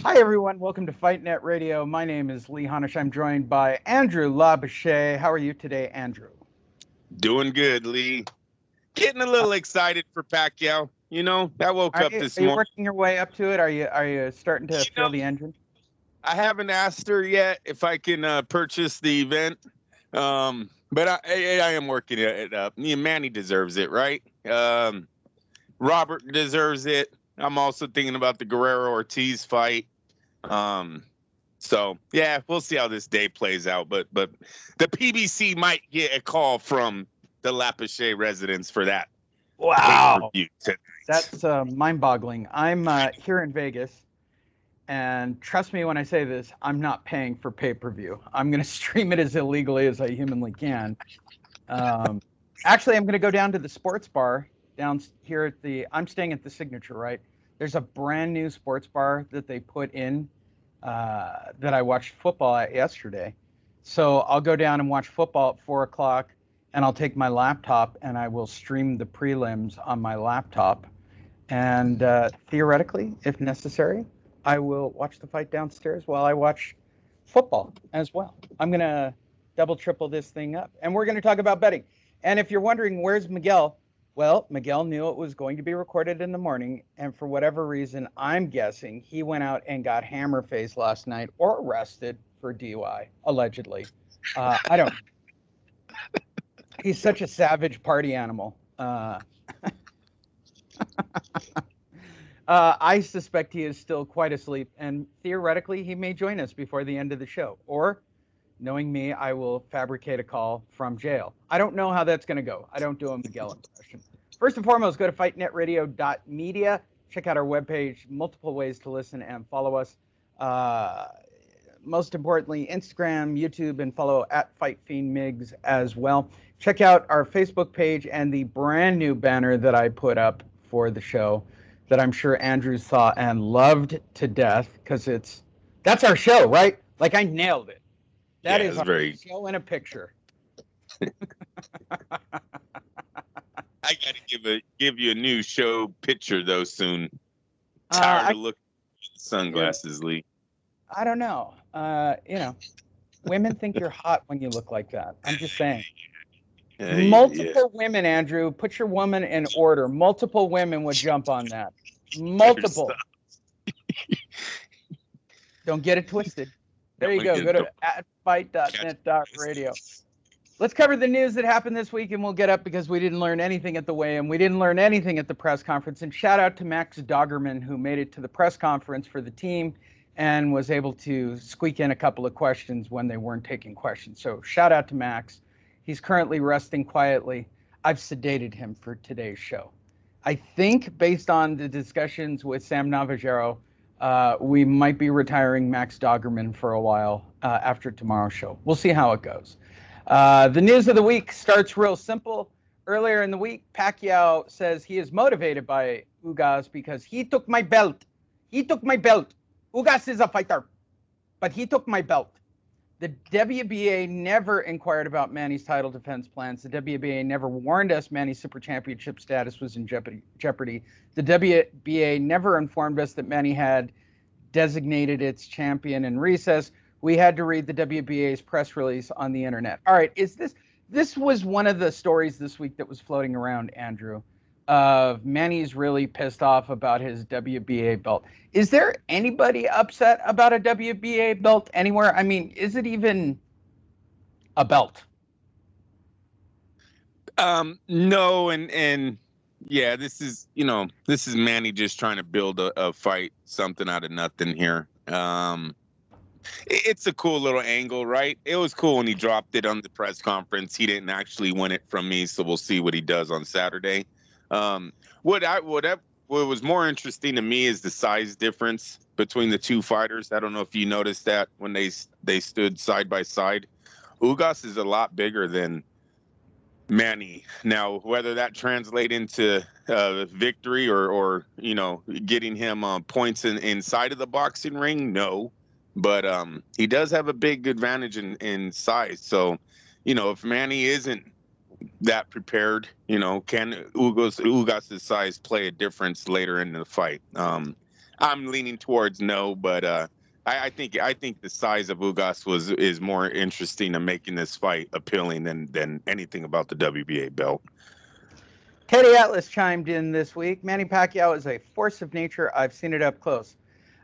Hi, everyone. Welcome to Fight Net Radio. My name is Lee Honish. I'm joined by Andrew Labouche. How are you today, Andrew? Doing good, Lee. Getting a little excited for Pacquiao. I woke Are up you, this are you morning. working your way up to it? Are you starting to You know, feel the engine? I haven't asked her yet if I can purchase the event, but I am working it up. Manny deserves it, right? Robert deserves it. I'm also thinking about the Guerrero Ortiz fight. Um, so yeah, we'll see how this day plays out. But the PBC might get a call from the Lapache residents for that Wow, pay-per-view tonight. that's mind-boggling. I'm here in Vegas, and trust me when I say this, I'm not paying for pay-per-view. I'm going to stream it as illegally as I humanly can. Um, Actually, I'm going to go down to the sports bar down here at the. I'm staying at the Signature, right? There's a brand new sports bar that they put in that I watched football at yesterday. So I'll go down and watch football at 4 o'clock, and I'll take my laptop and I will stream the prelims on my laptop. And theoretically, if necessary, I will watch the fight downstairs while I watch football as well. I'm going to double, triple this thing up. And we're going to talk about betting. And if you're wondering, where's Miguel? Well, Miguel knew it was going to be recorded in the morning. And for whatever reason, I'm guessing he went out and got hammer faced last night or arrested for DUI, allegedly. I don't. He's such a savage party animal. I suspect he is still quite asleep, and theoretically, he may join us before the end of the show. Or, knowing me, I will fabricate a call from jail. I don't know how that's going to go. I don't do a Miguel impression. First and foremost, go to fightnetradio.media. Check out our webpage, multiple ways to listen and follow us. Most importantly, Instagram, YouTube, and follow at FightFiendMigs as well. Check out our Facebook page and the brand new banner that I put up for the show that I'm sure Andrew saw and loved to death because that's our show, right? Like I nailed it. That Yeah, is it's our very. show in a picture. I got to give you a new show picture though soon. Tired I of looking at the you're, sunglasses, Lee. I don't know. Women think you're hot when you look like that. I'm just saying. Yeah. Multiple women, Andrew. Put your woman in order. Multiple women would jump on that. There's Multiple. Don't get it twisted. There you go. Go to @fight.net.radio. Let's cover the news that happened this week, and we'll get up because we didn't learn anything at the weigh-in. We didn't learn anything at the press conference. And shout out to Max Doggerman, who made it to the press conference for the team and was able to squeak in a couple of questions when they weren't taking questions. So shout out to Max. He's currently resting quietly. I've sedated him for today's show. I think based on the discussions with Sam Navajero, we might be retiring Max Doggerman for a while after tomorrow's show. We'll see how it goes. The news of the week starts real simple. Earlier in the week, Pacquiao says he is motivated by Ugas because he took my belt. He took my belt. Ugas is a fighter, but he took my belt. The WBA never inquired about Manny's title defense plans. The WBA never warned us Manny's super championship status was in jeopardy. The WBA never informed us that Manny had designated its champion in recess. We had to read the WBA's press release on the internet. All right, this was one of the stories this week that was floating around, Andrew, of Manny's really pissed off about his WBA belt. Is there anybody upset about a WBA belt anywhere? I mean, is it even a belt? No, and yeah, this is Manny just trying to build a fight, something out of nothing here. It's a cool little angle, right? It was cool when he dropped it on the press conference. He didn't actually win it from me, so we'll see what he does on Saturday. Um, what was more interesting to me is the size difference between the two fighters. I don't know if you noticed that when they stood side by side. Ugas is a lot bigger than Manny. Now, whether that translate into victory or getting him points inside of the boxing ring, no. But he does have a big advantage in size. So, if Manny isn't that prepared, can Ugas's size play a difference later in the fight? I'm leaning towards no, but I think the size of Ugas is more interesting in making this fight appealing than anything about the WBA belt. Teddy Atlas chimed in this week. Manny Pacquiao is a force of nature. I've seen it up close.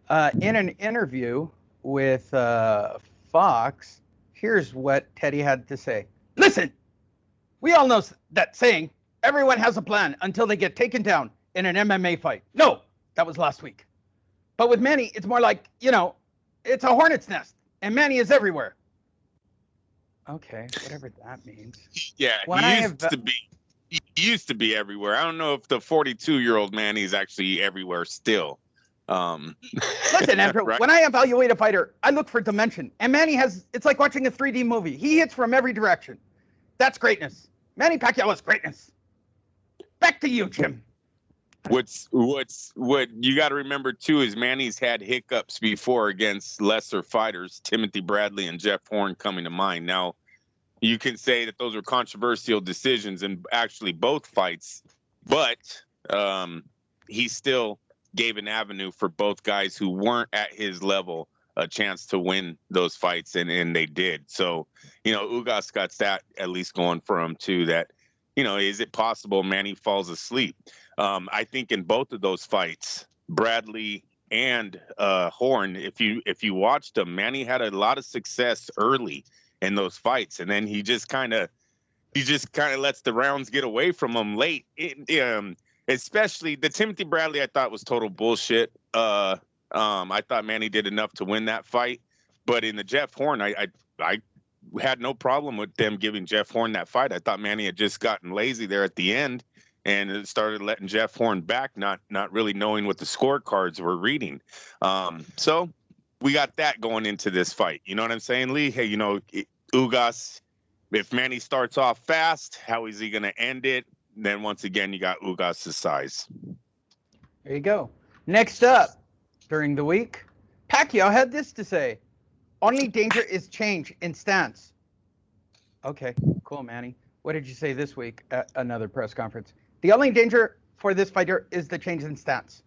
In an interview with Fox, here's what Teddy had to say. Listen, we all know that saying, everyone has a plan until they get taken down in an MMA fight. No, that was last week. But with Manny, it's more like, it's a hornet's nest, and Manny is everywhere. Okay, whatever that means. Yeah, he used to be everywhere. I don't know if the 42-year-old Manny is actually everywhere still. Listen, Andrew, right? When I evaluate a fighter, I look for dimension. And Manny it's like watching a 3D movie. He hits from every direction. That's greatness. Manny Pacquiao is greatness. Back to you, Jim. What you got to remember too is Manny's had hiccups before against lesser fighters, Timothy Bradley and Jeff Horn coming to mind. Now, you can say that those are controversial decisions in actually both fights, but he still gave an avenue for both guys who weren't at his level a chance to win those fights, and they did. So, Ugas got that at least going for him too, that, is it possible Manny falls asleep? I think in both of those fights, Bradley and Horn, if you watched them, Manny had a lot of success early in those fights, and then he just kind of lets the rounds get away from him late. Especially the Timothy Bradley, I thought was total bullshit. I thought Manny did enough to win that fight, but in the Jeff Horn, I had no problem with them giving Jeff Horn that fight. I thought Manny had just gotten lazy there at the end and it started letting Jeff Horn back, not really knowing what the scorecards were reading. So we got that going into this fight. You know what I'm saying, Lee? Hey, Ugas, if Manny starts off fast, how is he going to end it? Then once again, you got Ugas' size. There you go. Next up, during the week, Pacquiao had this to say. Only danger is change in stance. Okay, cool, Manny. What did you say this week at another press conference? The only danger for this fighter is the change in stance.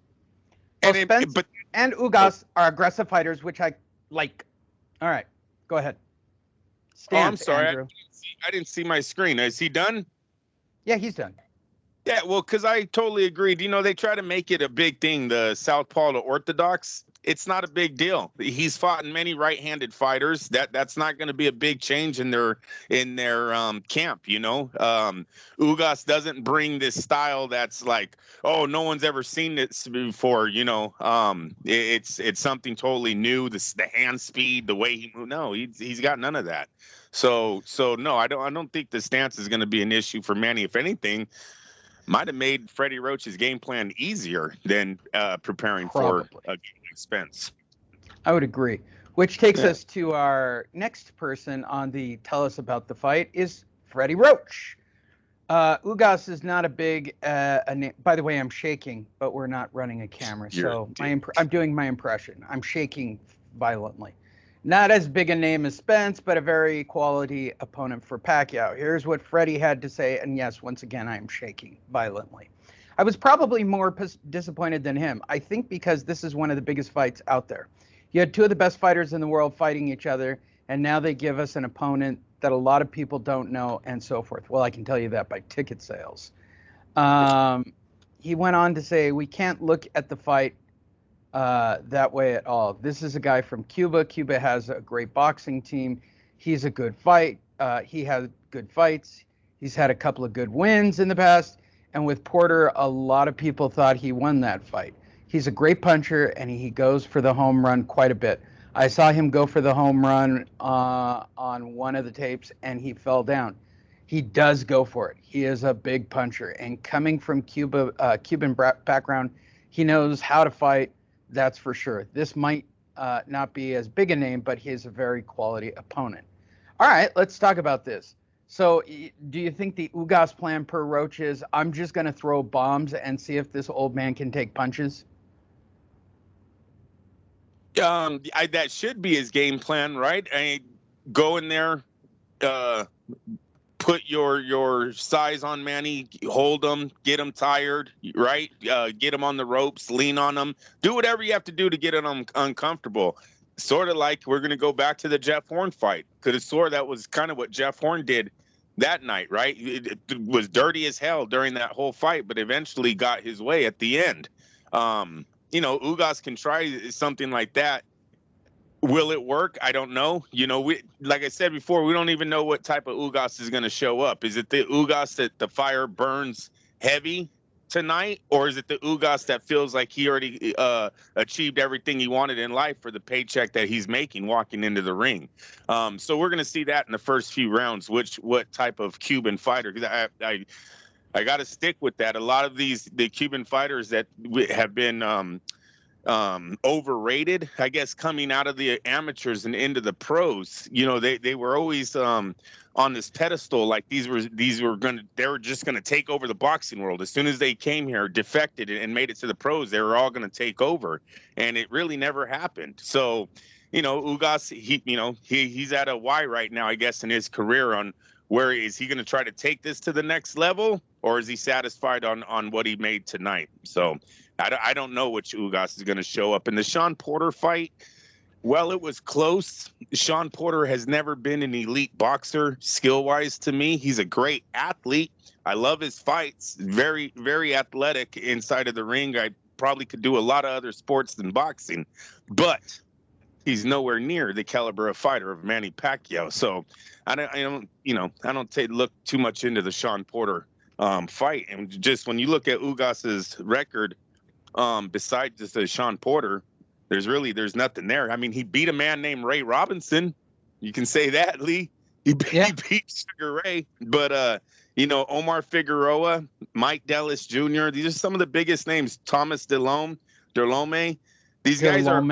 Both Spence and Ugas are aggressive fighters, which I like. All right, go ahead. I'm sorry. Andrew. I didn't see my screen. Is he done? Yeah, he's done. Yeah, well, because I totally agreed. They try to make it a big thing, the southpaw to orthodox. It's not a big deal. He's fought in many right-handed fighters. That's not going to be a big change in their camp. Ugas doesn't bring this style that's like, oh, no one's ever seen this before. It's something totally new. The hand speed, the way he moves. No, he's got none of that. So no, I don't think the stance is going to be an issue for Manny. If anything, might have made Freddie Roach's game plan easier than preparing for a game like Spence. I would agree. Which takes us to our next person on the Tell Us About the Fight is Freddie Roach. Ugas is not a big name. By the way, I'm shaking, but we're not running a camera, so I'm doing my impression. I'm shaking violently. Not as big a name as Spence, but a very quality opponent for Pacquiao. Here's what Freddie had to say, and yes, once again, I am shaking violently. I was probably more disappointed than him. I think because this is one of the biggest fights out there. You had two of the best fighters in the world fighting each other, and now they give us an opponent that a lot of people don't know, and so forth. Well, I can tell you that by ticket sales. He went on to say, we can't look at the fight that way at all. This is a guy from Cuba. Cuba has a great boxing team. He's a good fight. He has good fights. He's had a couple of good wins in the past. And with Porter, a lot of people thought he won that fight. He's a great puncher, and he goes for the home run quite a bit. I saw him go for the home run on one of the tapes, and he fell down. He does go for it. He is a big puncher. And coming from Cuba, Cuban background, he knows how to fight. That's for sure. This might not be as big a name, but he's a very quality opponent. All right, let's talk about this. So do you think the Ugas plan per Roach is, I'm just going to throw bombs and see if this old man can take punches? That should be his game plan, right? Go in there, put put your size on Manny, hold him, get him tired, right? Get him on the ropes, lean on him, do whatever you have to do to get him uncomfortable. Sort of like we're going to go back to the Jeff Horn fight. Could have swore that was kind of what Jeff Horn did that night, right? It was dirty as hell during that whole fight, but eventually got his way at the end. Ugas can try something like that. Will it work? I don't know. Like I said before, we don't even know what type of Ugas is going to show up. Is it the Ugas that the fire burns heavy tonight, or is it the Ugas that feels like he already achieved everything he wanted in life for the paycheck that he's making walking into the ring? So we're going to see that in the first few rounds. What type of Cuban fighter? Because I got to stick with that. A lot of the Cuban fighters that have been overrated, I guess, coming out of the amateurs and into the pros. They were always on this pedestal, like they were just gonna take over the boxing world. As soon as they came here, defected and made it to the pros, they were all gonna take over, and it really never happened. So, Ugas, he's at a Y right now, I guess, in his career. On where is he gonna try to take this to the next level, or is he satisfied on what he made tonight? So I don't know which Ugas is going to show up. In the Sean Porter fight, well, it was close. Sean Porter has never been an elite boxer skill-wise to me. He's a great athlete. I love his fights. Very, very athletic inside of the ring. I probably could do a lot of other sports than boxing, but he's nowhere near the caliber of fighter of Manny Pacquiao. So I don't look too much into the Sean Porter fight. And just when you look at Ugas's record, besides just Sean Porter, there's nothing there. I mean, he beat a man named Ray Robinson. You can say that, Lee. He beat Sugar Ray. But Omar Figueroa, Mike Dallas Jr., these are some of the biggest names. Thomas Delome. These guys are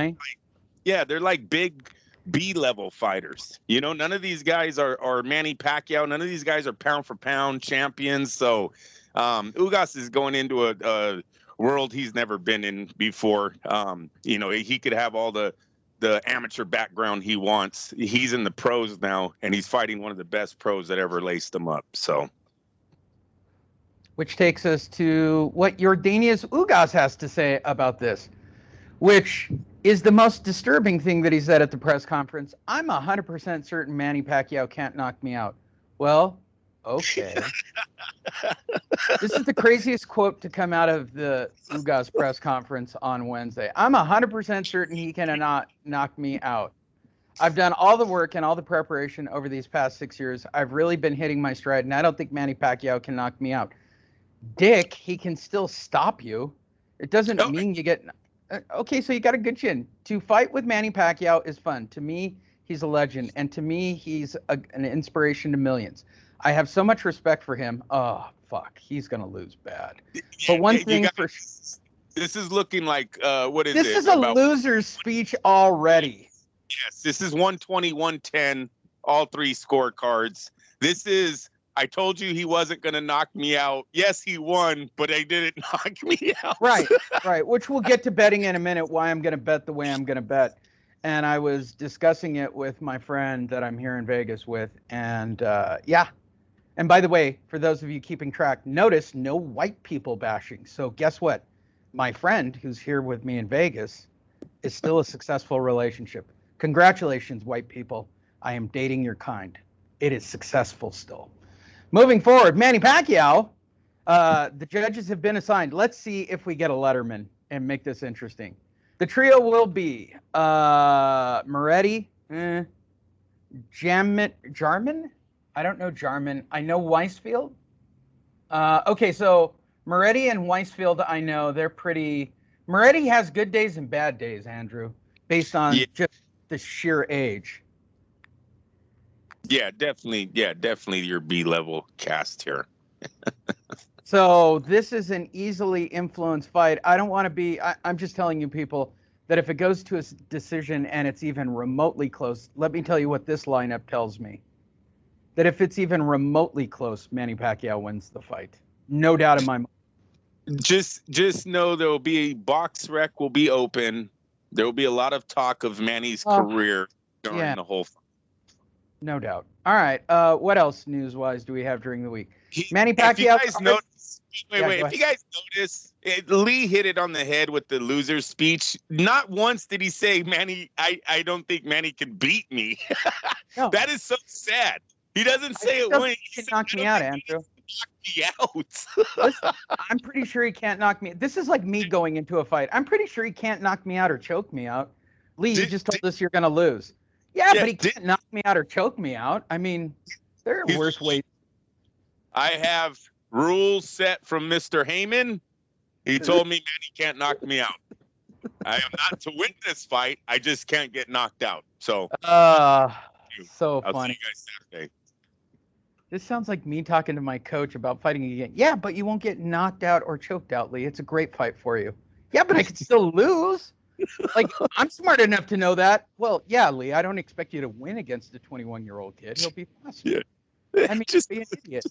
they're like big B-level fighters. None of these guys are Manny Pacquiao. None of these guys are pound for pound champions. So Ugas is going into a world he's never been in before. He could have all the amateur background he wants. He's in the pros now, and he's fighting one of the best pros that ever laced him up. So, which takes us to what Jordanius Ugas has to say about this, which is the most disturbing thing that he said at the press conference. I'm 100% certain Manny Pacquiao can't knock me out. Well, okay. This is the craziest quote to come out of the Ugas press conference on Wednesday. I'm 100% certain he cannot knock me out. I've done all the work and all the preparation over these past 6 years. I've really been hitting my stride, and I don't think Manny Pacquiao can knock me out. Dick, he can still stop you. It doesn't mean you get... Okay, so you got a good chin. To fight with Manny Pacquiao is fun. To me, he's a legend, and to me, he's an inspiration to millions. I have so much respect for him. Oh, fuck. He's going to lose bad. But one thing for... This is looking like, what is it? This is a loser's speech already. Yes, this is 120, 110, all three scorecards. This is, I told you he wasn't going to knock me out. Yes, he won, but he didn't knock me out. Right. Which we'll get to betting in a minute, why I'm going to bet the way I'm going to bet. And I was discussing it with my friend that I'm here in Vegas with. And And by the way, for those of you keeping track, notice no white people bashing. So guess what? My friend who's here with me in Vegas is still a successful relationship. Congratulations, white people. I am dating your kind. It is successful still. Moving forward, Manny Pacquiao, the judges have been assigned. Let's see if we get a Letterman and make this interesting. The trio will be Moretti, Jarman? I don't know Jarman. I know Weisfield. Okay, so Moretti and Weisfield, I know they're pretty... Moretti has good days and bad days, Andrew, based on just the sheer age. Yeah, definitely your B-level cast here. So this is an easily influenced fight. I don't want to be... I'm just telling you people that if it goes to a decision and it's even remotely close, let me tell you what this lineup tells me. That if it's even remotely close, Manny Pacquiao wins the fight. No doubt in my mind. Just know there will be a box rec will be open. There will be a lot of talk of Manny's career during the whole fight. No doubt. All right. What else news-wise do we have during the week? Manny If you Pacquiao. guys notice, if you guys notice, Lee hit it on the head with the loser's speech. Not once did he say, "Manny, I don't think Manny can beat me." No. That is so sad. He doesn't say it when he can knock me out, Andrew. Knock me out. Listen, I'm pretty sure he can't knock me. This is like me going into a fight. I'm pretty sure he can't knock me out or choke me out. Lee, you just told us you're going to lose. Yeah, but he can't knock me out or choke me out. I mean, there are worse ways. I have rules set from Mr. Heyman. He told me, "Man, he can't knock me out. I am not to win this fight. I just can't get knocked out." So, so I'll funny. see you guys Saturday. This sounds like me talking to my coach about fighting again. Yeah, but you won't get knocked out or choked out, Lee. It's a great fight for you. Yeah, but I could still lose. Like, I'm smart enough to know that. Well, yeah, Lee, I don't expect you to win against a 21-year-old kid. He'll be faster. Yeah. I mean, just be an idiot.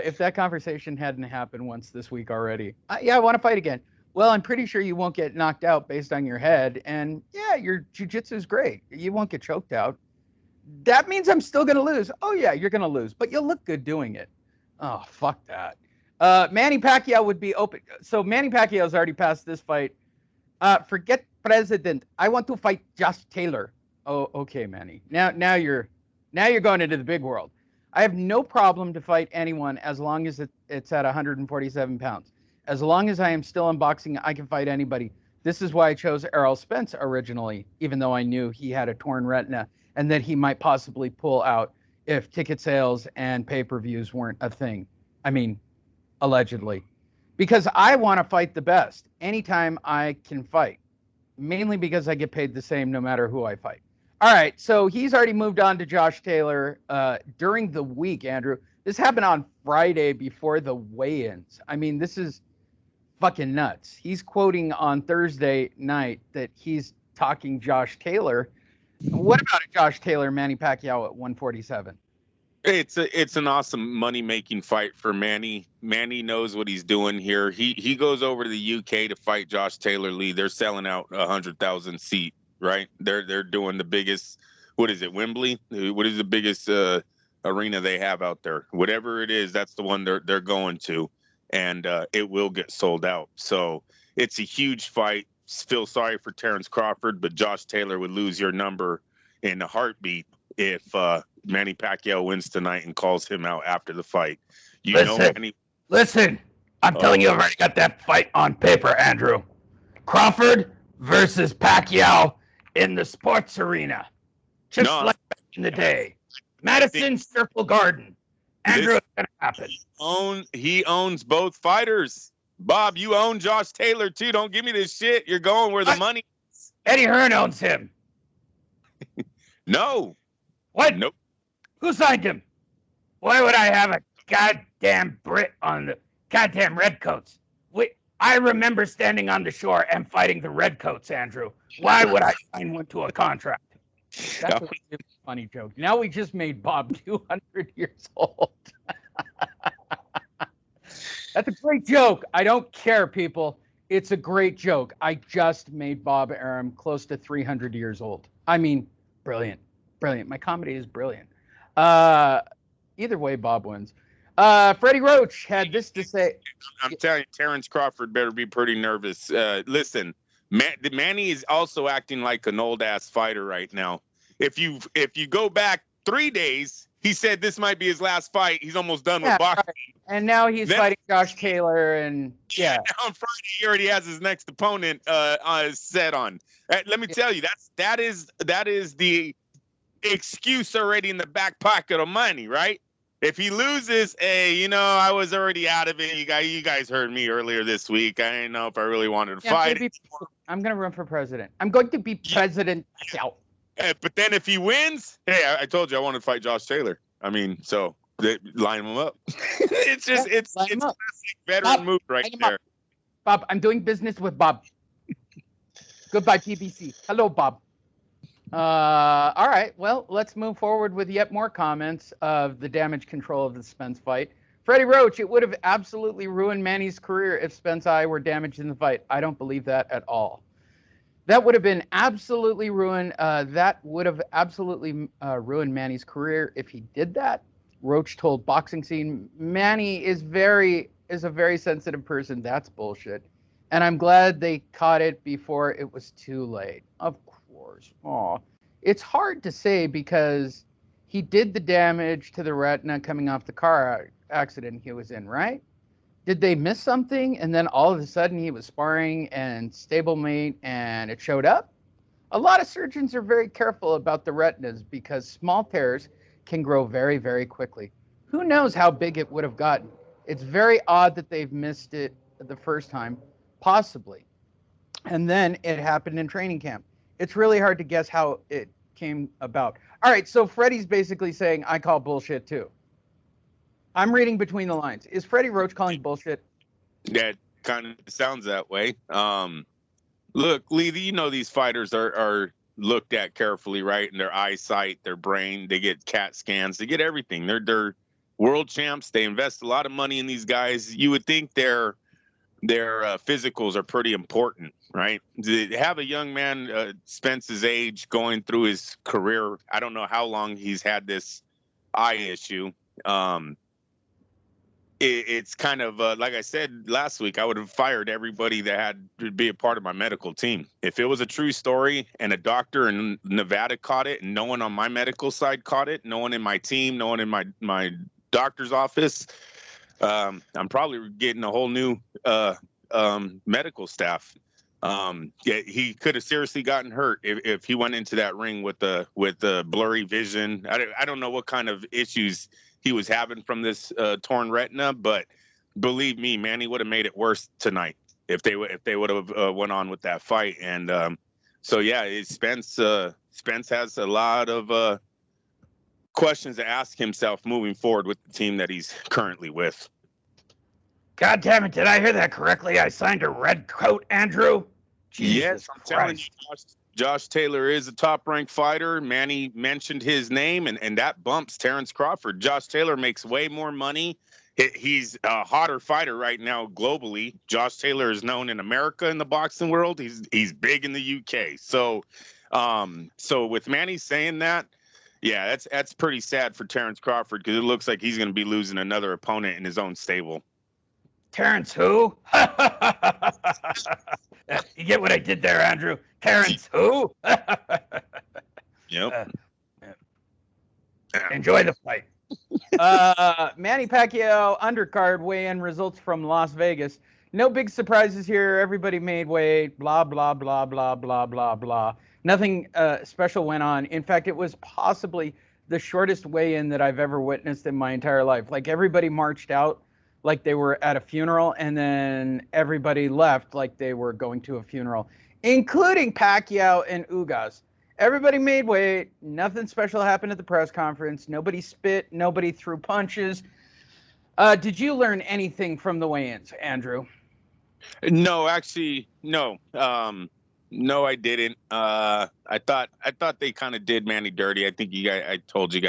If that conversation hadn't happened once this week already. I want to fight again. Well, I'm pretty sure you won't get knocked out based on your head. And yeah, your jiu-jitsu is great. You won't get choked out. That means I'm still going to lose. Oh, yeah, you're going to lose. But you'll look good doing it. Oh, fuck that. Manny Pacquiao would be open. So Manny Pacquiao's already passed this fight. Forget president. I want to fight Josh Taylor. Oh, okay, Manny. Now you're going into the big world. I have no problem to fight anyone as long as it's at 147 pounds. As long as I am still in boxing, I can fight anybody. This is why I chose Errol Spence originally, even though I knew he had a torn retina and that he might possibly pull out if ticket sales and pay-per-views weren't a thing. I mean, allegedly. Because I want to fight the best anytime I can fight, mainly because I get paid the same no matter who I fight. All right, so he's already moved on to Josh Taylor during the week, Andrew. This happened on Friday before the weigh-ins. I mean, this is fucking nuts. He's quoting on Thursday night that he's talking Josh Taylor. What about a Josh Taylor, Manny Pacquiao at 147? It's an awesome money-making fight for Manny. Manny knows what he's doing here. He goes over to the UK to fight Josh Taylor. Lee, they're selling out 100,000 seat, right? They're doing the biggest. What is it? Wembley? What is the biggest arena they have out there? Whatever it is, that's the one they're going to, and it will get sold out. So it's a huge fight. Feel sorry for Terrence Crawford, but Josh Taylor would lose your number in a heartbeat if Manny Pacquiao wins tonight and calls him out after the fight. Listen, I'm telling you, I've already got that fight on paper, Andrew. Crawford versus Pacquiao in the sports arena. Just like back in the day. Madison Square Garden. Andrew, it's going to happen. He owns both fighters. Bob, you own Josh Taylor, too. Don't give me this shit. You're going where the money is. Eddie Hearn owns him. No. What? Nope. Who signed him? Why would I have a goddamn Brit on the goddamn Redcoats? I remember standing on the shore and fighting the Redcoats, Andrew. Why would I sign one to a contract? That's a really funny joke. Now we just made Bob 200 years old. That's a great joke. I don't care, people. It's a great joke. I just made Bob Arum close to 300 years old. I mean, brilliant. Brilliant. My comedy is brilliant. Either way, Bob wins. Freddie Roach had this to say. I'm telling you, Terrence Crawford better be pretty nervous. Listen, Manny is also acting like an old-ass fighter right now. If you go back 3 days, he said this might be his last fight. He's almost done with boxing. Right. And now he's fighting Josh Taylor, and now on Friday he already has his next opponent set on. Let me tell you, that is the excuse already in the back pocket of money, right? If he loses, I was already out of it. You guys heard me earlier this week. I didn't know if I really wanted to fight. I'm going to run for president. I'm going to be president. But then if he wins, hey, I told you I wanted to fight Josh Taylor. I mean, so line him up. it's a veteran move right there. Bob, I'm doing business with Bob. Goodbye, PBC. Hello, Bob. All right. Well, let's move forward with yet more comments of the damage control of the Spence fight. Freddie Roach, it would have absolutely ruined Manny's career if Spence I were damaged in the fight. I don't believe that at all. That would have been absolutely ruined. That would have absolutely ruined Manny's career if he did that. Roach told Boxing Scene, Manny is a very sensitive person. That's bullshit. And I'm glad they caught it before it was too late. Of course. Aw. It's hard to say because he did the damage to the retina coming off the car accident he was in, right? Did they miss something? And then all of a sudden he was sparring and stablemate and it showed up? A lot of surgeons are very careful about the retinas because small tears can grow very, very quickly. Who knows how big it would have gotten? It's very odd that they've missed it the first time, possibly. And then it happened in training camp. It's really hard to guess how it came about. All right, so Freddie's basically saying, I call bullshit too. I'm reading between the lines. Is Freddie Roach calling bullshit? That kind of sounds that way. Look, Lee, you know these fighters are looked at carefully, right? And their eyesight, their brain, they get CAT scans, they get everything. They're world champs. They invest a lot of money in these guys. You would think their physicals are pretty important, right? To have a young man Spence's age going through his career, I don't know how long he's had this eye issue. It's kind of like I said last week, I would have fired everybody that had to be a part of my medical team. If it was a true story and a doctor in Nevada caught it and no one on my medical side caught it, no one in my team, no one in my doctor's office, I'm probably getting a whole new medical staff. Yeah, he could have seriously gotten hurt if he went into that ring with the blurry vision. I don't know what kind of issues he was having from this torn retina, but believe me, Manny would have made it worse tonight if they would have went on with that fight. And so yeah, Spence has a lot of questions to ask himself moving forward with the team that he's currently with. God damn it! Did I hear that correctly? I signed a red coat, Andrew. Jesus yes, I'm telling you, Josh Taylor is a top-ranked fighter. Manny mentioned his name, and that bumps Terrence Crawford. Josh Taylor makes way more money. He's a hotter fighter right now globally. Josh Taylor is known in America in the boxing world. He's big in the UK. So with Manny saying that, yeah, that's pretty sad for Terrence Crawford because it looks like he's going to be losing another opponent in his own stable. Terrence who? You get what I did there, Andrew? Terrence who? Yep. Enjoy the fight. Manny Pacquiao undercard weigh-in results from Las Vegas. No big surprises here. Everybody made weight. Blah, blah, blah, blah, blah, blah, blah. Nothing special went on. In fact, it was possibly the shortest weigh-in that I've ever witnessed in my entire life. Like everybody marched out like they were at a funeral, and then everybody left like they were going to a funeral, including Pacquiao and Ugas. Everybody made weight. Nothing special happened at the press conference. Nobody spit. Nobody threw punches. Did you learn anything from the weigh-ins, Andrew? No, actually, no. No, I didn't. I thought they kind of did Manny dirty. I think I talked to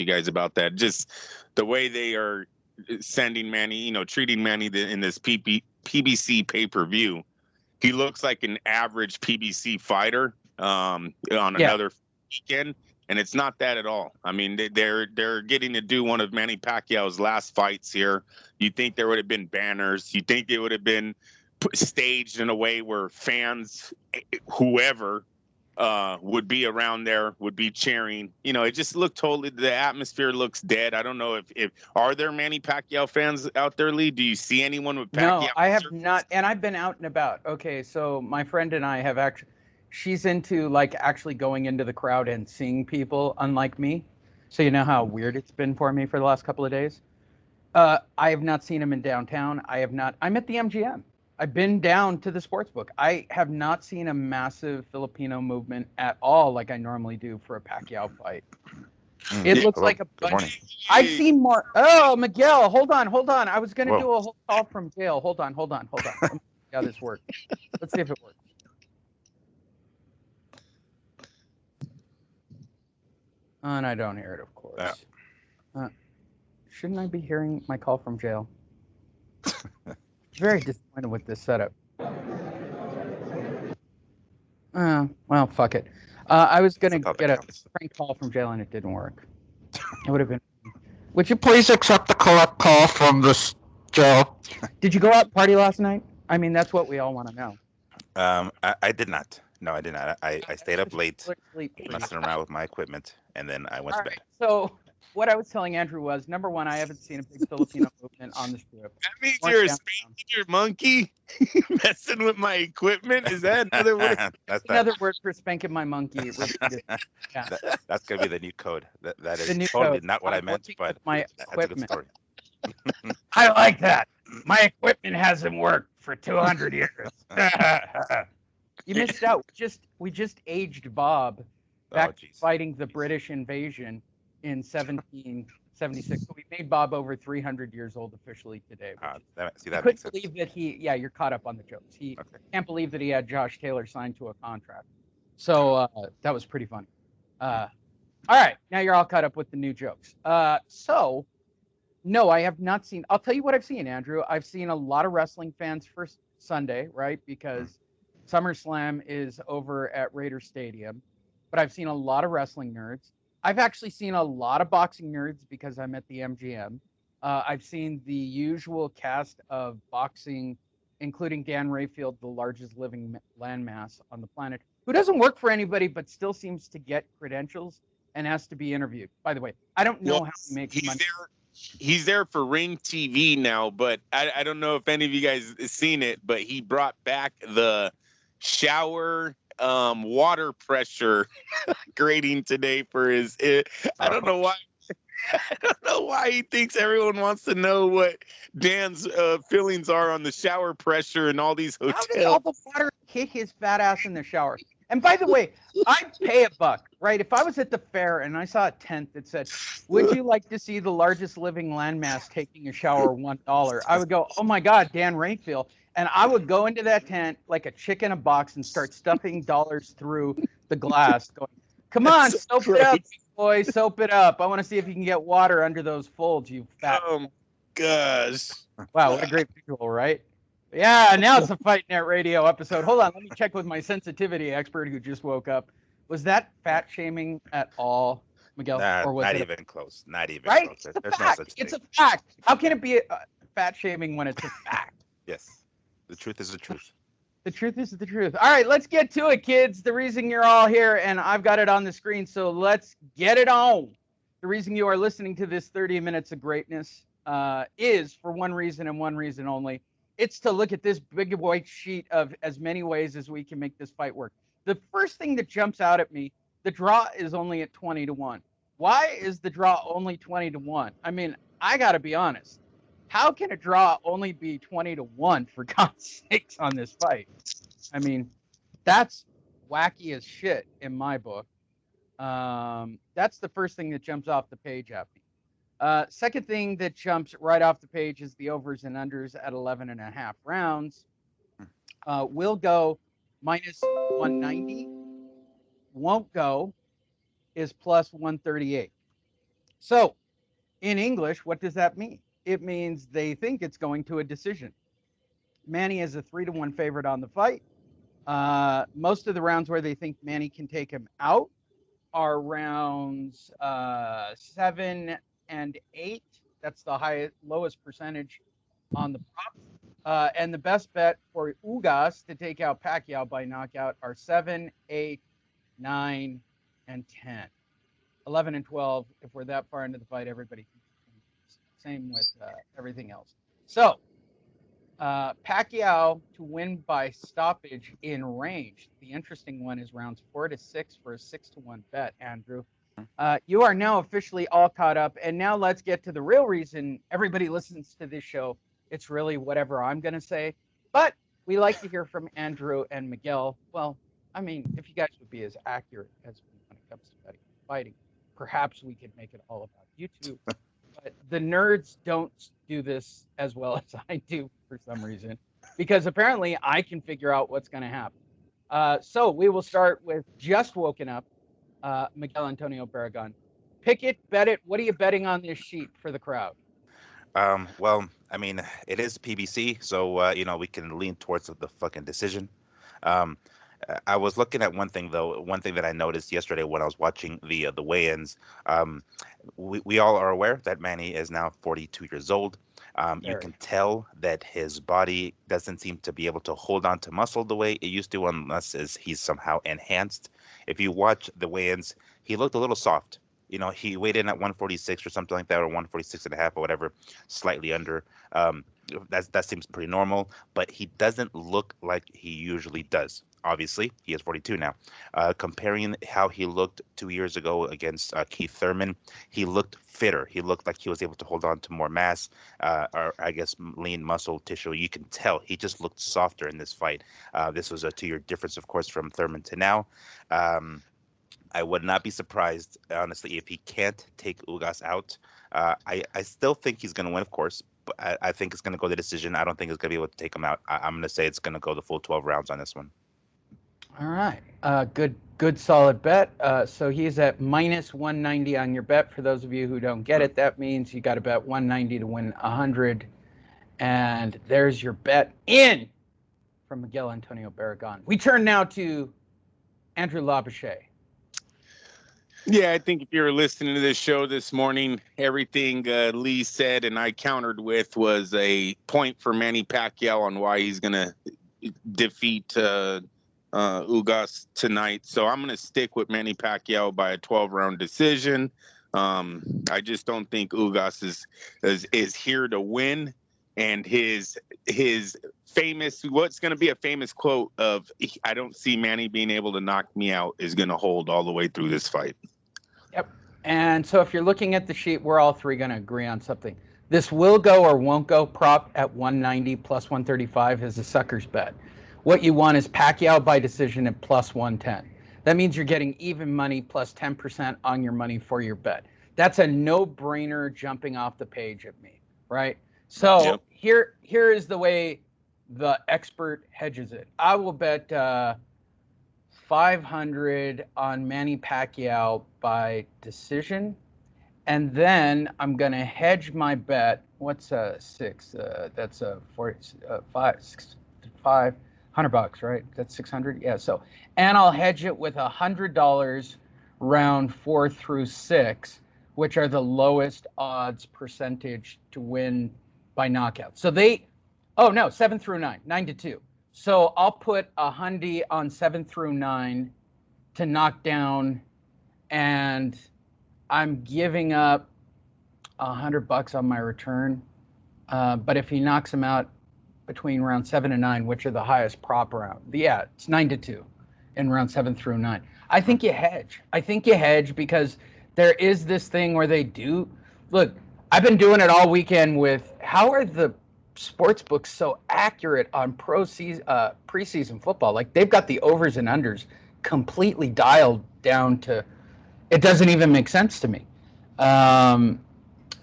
you guys about that. Just the way they are sending Manny, treating Manny in this PBC pay-per-view. He looks like an average PBC fighter on another weekend, and it's not that at all. I mean, they're getting to do one of Manny Pacquiao's last fights here. You'd think there would have been banners. You'd think it would have been staged in a way where fans, whoever, would be around there, would be cheering. It just looked totally, the atmosphere looks dead. I don't know if are there Manny Pacquiao fans out there, Lee? Do you see anyone with Pacquiao? No, I have not, and I've been out and about. Okay, so my friend and I have actually, she's into like actually going into the crowd and seeing people, unlike me. So you know how weird it's been for me for the last couple of days. I have not seen him in downtown. I'm at the MGM. I've been down to the sports book. I have not seen a massive Filipino movement at all like I normally do for a Pacquiao fight. It looks like a bunch. I've seen more. Oh, Miguel, hold on. I was going to do a whole call from jail. Hold on. Let me see how this works. Let's see if it works. And I don't hear it, of course. Shouldn't I be hearing my call from jail? Very disappointed with this setup. Well, fuck it. I was gonna That's all get that a counts. prank call from jail and it didn't work. It would have been. Would you please accept the collect call from this jail? Did you go out and party last night? I mean, that's what we all want to know. I did not. No, I did not. I stayed up late, Sleep for you. messing around with my equipment, and then I went All to right. bed. So what I was telling Andrew was, number one, I haven't seen a big Filipino movement on the strip. That means Or you're downtown. spanking your monkey, messing with my equipment. Is that another word? That's Another word for spanking my monkey. Repeated. Yeah. That's gonna be the new code. That The is new totally code. not what I I'm meant, working but with my that's a good equipment. story. I like that. My equipment hasn't worked for 200 years. You missed out. We just aged Bob back Oh, jeez. fighting the British invasion in 1776. So we made Bob over 300 years old officially today. See, that Couldn't makes sense. believe that you're caught up on the jokes. He Okay. can't believe that he had Josh Taylor signed to a contract. So that was pretty funny. All right, now you're all caught up with the new jokes. So, no, I have not seen. I'll tell you what I've seen, Andrew. I've seen a lot of wrestling fans for Sunday, right? Because SummerSlam is over at Raider Stadium. But I've seen a lot of wrestling nerds. I've actually seen a lot of boxing nerds because I'm at the MGM. I've seen the usual cast of boxing, including Dan Rayfield, the largest living landmass on the planet, who doesn't work for anybody but still seems to get credentials and has to be interviewed. By the way, I don't know how he makes money. He's there for Ring TV now, but I don't know if any of you guys have seen it, but he brought back the shower water pressure grading today for his. I don't know why. I don't know why he thinks everyone wants to know what Dan's feelings are on the shower pressure in all these hotels. How does all the water hit his fat ass in the shower? And by the way, I'd pay $1, right? If I was at the fair and I saw a tent that said, "Would you like to see the largest living landmass taking a shower $1?" I would go, "Oh my God, Dan Rayfield." And I would go into that tent like a chick in a box and start stuffing dollars through the glass, going, "Come on, soap it up, boy, soap it up. I want to see if you can get water under those folds, you fat." Oh gosh! Wow, what a great visual, right? Yeah, now it's a Fight Net Radio episode. Hold on, let me check with my sensitivity expert who just woke up. Was that fat shaming at all, Miguel? Or was not it even close. Not even right? close. It's a There's no fact. such It's thing. a fact. How can it be fat shaming when it's a fact? Yes, the truth is the truth. The truth is the truth. All right, let's get to it, kids. The reason you're all here, and I've got it on the screen, so let's get it on. The reason you are listening to this 30 minutes of greatness is for one reason and one reason only. It's to look at this big white sheet of as many ways as we can make this fight work. The first thing that jumps out at me, the draw is only at 20-1. Why is the draw only 20-1? I mean, I got to be honest. How can a draw only be 20-1 for God's sakes on this fight? I mean, that's wacky as shit in my book. That's the first thing that jumps off the page at me. Second thing that jumps right off the page is the overs and unders at 11.5 rounds. Will go minus 190. Won't go is plus 138. So, in English, what does that mean? It means they think it's going to a decision. Manny is a 3-1 favorite on the fight. Most of the rounds where they think Manny can take him out are rounds 7 and 8. That's the lowest percentage on the props. And the best bet for Ugas to take out Pacquiao by knockout are 7, 8, 9, and 10. 11 and 12. If we're that far into the fight, everybody can. Same with everything else. So, Pacquiao to win by stoppage in range. The interesting one is rounds 4 to 6 for a 6-1 bet, Andrew. You are now officially all caught up, and now let's get to the real reason everybody listens to this show. It's really whatever I'm going to say, but we like to hear from Andrew and Miguel. Well, I mean, if you guys would be as accurate as me when it comes to fighting, perhaps we could make it all about you two. But the nerds don't do this as well as I do for some reason, because apparently I can figure out what's going to happen. So we will start with just woken up, Miguel Antonio Barragan. Pick it, bet it. What are you betting on this sheet for the crowd? Well, I mean, it is PBC, so we can lean towards the fucking decision. I was looking at one thing though. One thing that I noticed yesterday when I was watching the weigh-ins. Um, we all are aware that Manny is now 42 years old. You can tell that his body doesn't seem to be able to hold on to muscle the way it used to, unless he's somehow enhanced. If you watch the weigh-ins, he looked a little soft. He weighed in at 146 or something like that, or 146 and a half or whatever, slightly under. Um, that seems pretty normal, but he doesn't look like he usually does. Obviously, he is 42 now. Comparing how he looked 2 years ago against Keith Thurman, he looked fitter. He looked like he was able to hold on to more mass, or I guess lean muscle tissue. You can tell he just looked softer in this fight. This was a 2-year difference, of course, from Thurman to now. I would not be surprised, honestly, if he can't take Ugas out. I still think he's going to win, of course, but I think it's going to go the decision. I don't think it's going to be able to take him out. I'm going to say it's going to go the full 12 rounds on this one. All right. Good solid bet. So he's at minus 190 on your bet. For those of you who don't get it, that means you got to bet 190 to win 100. And there's your bet in from Miguel Antonio Barragan. We turn now to Andrew Labouche. Yeah, I think if you're listening to this show this morning, everything Lee said and I countered with was a point for Manny Pacquiao on why he's going to defeat Ugas tonight. So I'm going to stick with Manny Pacquiao by a 12-round decision. I just don't think Ugas is here to win. And his famous, what's going to be a famous quote of, I don't see Manny being able to knock me out, is going to hold all the way through this fight. Yep. And so if you're looking at the sheet, we're all three going to agree on something. This will go or won't go prop at 190 plus 135 is a sucker's bet. What you want is Pacquiao by decision at plus 110. That means you're getting even money plus 10% on your money for your bet. That's a no-brainer jumping off the page at me, right? So here is the way the expert hedges it. I will bet 500 on Manny Pacquiao by decision, and then I'm going to hedge my bet. What's six? That's a 500 bucks, right? That's 600. Yeah. So, and I'll hedge it with $100 round 4 through 6, which are the lowest odds percentage to win by knockout. So 7 through 9, 9 to 2. So I'll put a hundy on 7 through 9 to knock down, and I'm giving up $100 on my return. But if he knocks him out between round 7 and 9, which are the highest prop round, it's 9 to 2 in round 7 through 9. I think you hedge. Because there is this thing where they do. Look, I've been doing it all weekend with how are the sports books so accurate on preseason football? Like they've got the overs and unders completely dialed down to it doesn't even make sense to me.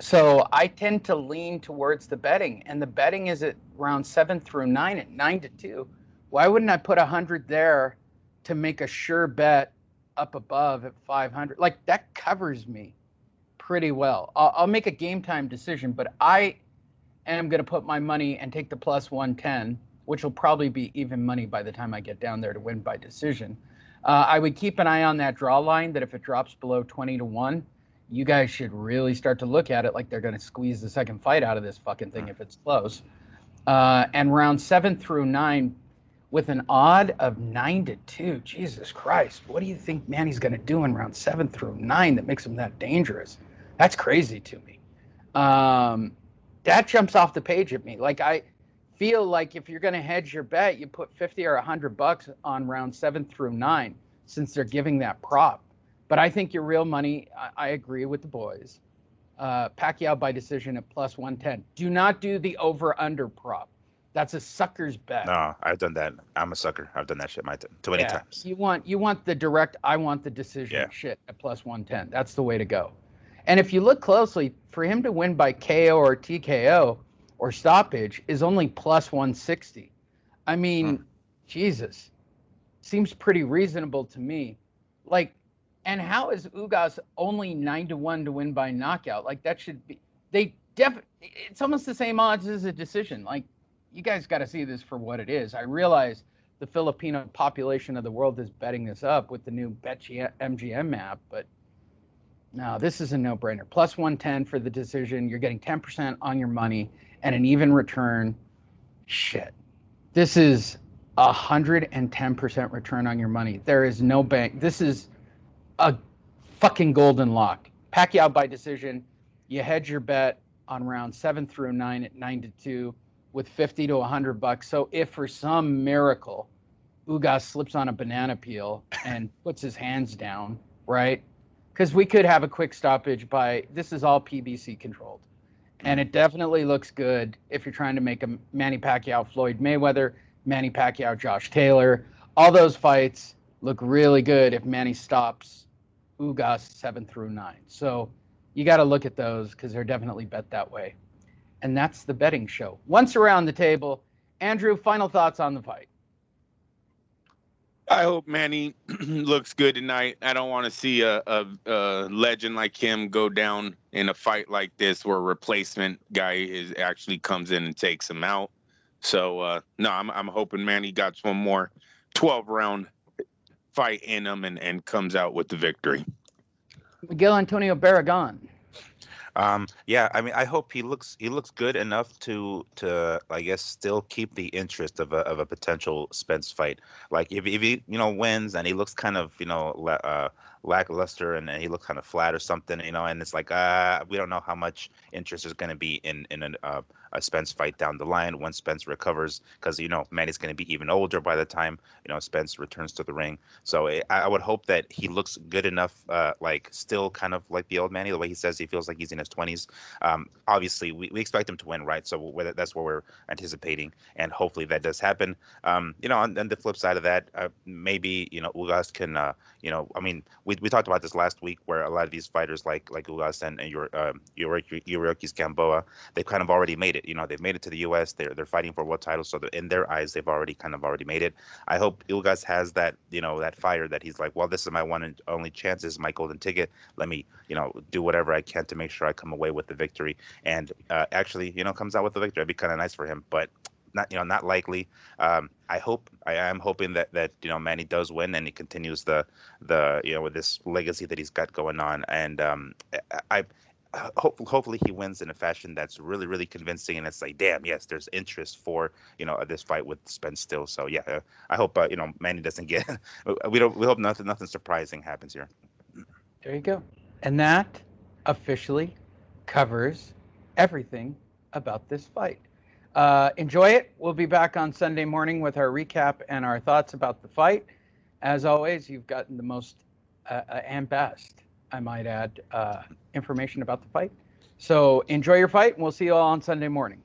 So I tend to lean towards the betting, and the betting is at round 7 through 9 at 9 to 2. Why wouldn't I put 100 there to make a sure bet up above at 500? Like that covers me pretty well. I'll make a game time decision, but I am going to put my money and take the plus 110, which will probably be even money by the time I get down there to win by decision. I would keep an eye on that draw line, that if it drops below 20 to 1, you guys should really start to look at it like they're going to squeeze the second fight out of this fucking thing if it's close. And round 7 through 9 with an odd of 9 to 2. Jesus Christ. What do you think Manny's going to do in round 7 through 9 that makes him that dangerous? That's crazy to me. That jumps off the page at me. Like I feel like if you're going to hedge your bet, you put 50 or $100 on round 7 through 9, since they're giving that prop. But I think your real money, I agree with the boys. Pacquiao by decision at plus 110. Do not do the over-under prop. That's a sucker's bet. No, I've done that. I'm a sucker. I've done that shit too many times. You want the direct, I want the decision shit at plus 110. That's the way to go. And if you look closely, for him to win by KO or TKO or stoppage is only plus 160. I mean, Jesus, seems pretty reasonable to me. Like, and how is Ugas only 9 to 1 to win by knockout? Like that should be, it's almost the same odds as a decision. Like you guys got to see this for what it is. I realize the Filipino population of the world is betting this up with the new BetMGM app, but no, this is a no-brainer. Plus 110 for the decision. You're getting 10% on your money and an even return. Shit. This is 110% return on your money. There is no bank. This is a fucking golden lock. Pacquiao by decision. You hedge your bet on round 7 through 9 at 9-2 with $50 to $100. So if for some miracle Ugas slips on a banana peel and puts his hands down, right? Because we could have a quick stoppage by, this is all PBC controlled. And it definitely looks good if you're trying to make a Manny Pacquiao, Floyd Mayweather, Manny Pacquiao, Josh Taylor. All those fights look really good if Manny stops Ugas 7 through 9. So you got to look at those because they're definitely bet that way. And that's the betting show. Once around the table, Andrew, final thoughts on the fight. I hope Manny looks good tonight. I don't want to see a legend like him go down in a fight like this where a replacement guy actually comes in and takes him out. So no, I'm hoping Manny got one more 12-round fight in him and comes out with the victory. Miguel Antonio Barragan. Yeah, I mean, I hope he looks good enough to I guess still keep the interest of a potential Spence fight. Like if he wins and he looks kind of lackluster and he looks kind of flat or something, and it's like we don't know how much interest is going to be in a Spence fight down the line when Spence recovers, because Manny's going to be even older by the time Spence returns to the ring. So I would hope that he looks good enough, like still kind of like the old Manny, the way he says he feels like he's in his 20s. Obviously, we expect him to win, right? So that's what we're anticipating, and hopefully that does happen. On the flip side of that, maybe Ugas can, I mean, we talked about this last week, where a lot of these fighters like Ugas and Yuriorkis Gamboa, they've kind of already made it. They've made it to the U.S. They're fighting for world titles, so in their eyes, they've already made it. I hope Ugas has that, that fire that he's like, well, this is my one and only chance. This is my golden ticket. Let me, do whatever I can to make sure I come away with the victory. And actually, comes out with the victory. It'd be kind of nice for him, but not likely. I am hoping that Manny does win and he continues the with this legacy that he's got going on. And hopefully he wins in a fashion that's really, really convincing, and it's like, damn, yes, there's interest for this fight with Spence still. So yeah, I hope Manny doesn't get we hope nothing surprising happens here. There you go. And that officially covers everything about this fight. Enjoy it. We'll be back on Sunday morning with our recap and our thoughts about the fight. As always, you've gotten the most and best, I might add, information about the fight. So enjoy your fight, and we'll see you all on Sunday morning.